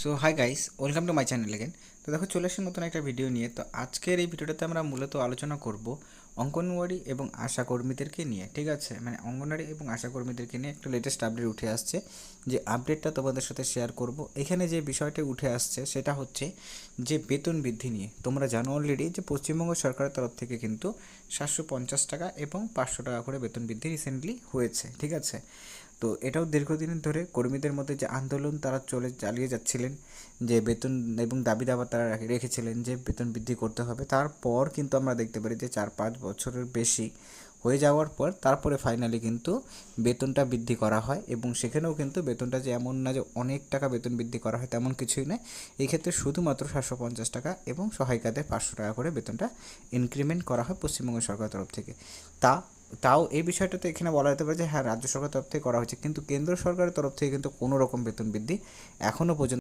So hi guys, welcome to my channel again. তো দেখো, চলে আসি নতুন একটা ভিডিও নিয়ে। তো আজকের এই ভিডিওটাতে আমরা মূলত আলোচনা করব অঙ্গনওয়াড়ি এবং আশা কর্মীদেরকে নিয়ে। ঠিক আছে, মানে অঙ্গনওয়াড়ি এবং আশা কর্মীদেরকে নিয়ে একটা লেটেস্ট আপডেট উঠে আসছে, যে আপডেটটা তোমাদের সাথে শেয়ার করব। এখানে যে বিষয়টা উঠে আসছে সেটা হচ্ছে যে বেতন বৃদ্ধি নিয়ে। তোমরা জানো অলরেডি যে পশ্চিমবঙ্গ সরকারের তরফ থেকে কিন্তু 750 টাকা এবং 500 টাকা করে বেতন বৃদ্ধি রিসেন্টলি হয়েছে। ঠিক আছে, তো এটাও দীর্ঘদিন ধরে কর্মীদের মধ্যে যে আন্দোলন তারা চালিয়ে যাচ্ছিলেন, যে বেতন এবং দাবি দাবা তারা রেখেছিলেন যে বেতন বৃদ্ধি করতে হবে। তারপর কিন্তু আমরা দেখতে পারি যে 4-5 বছরের বেশি হয়ে যাওয়ার পর তারপরে ফাইনালি কিন্তু বেতনটা বৃদ্ধি করা হয়, এবং সেখানেও কিন্তু বেতনটা যে এমন না যে অনেক টাকা বেতন বৃদ্ধি করা হয়, তেমন কিছুই নয়। এই ক্ষেত্রে শুধুমাত্র 750 টাকা এবং সহায়িকাদের 500 টাকা করে বেতনটা ইনক্রিমেন্ট করা হয় পশ্চিমবঙ্গ সরকারের তরফ থেকে। তা তাও এই বিষয়টাতে এখানে বলা যেতে পারে যে হ্যাঁ, রাজ্য সরকারের তরফ থেকে করা হয়েছে, কিন্তু কেন্দ্র সরকারের তরফ থেকে কিন্তু কোনো রকম বেতন বৃদ্ধি এখনও পর্যন্ত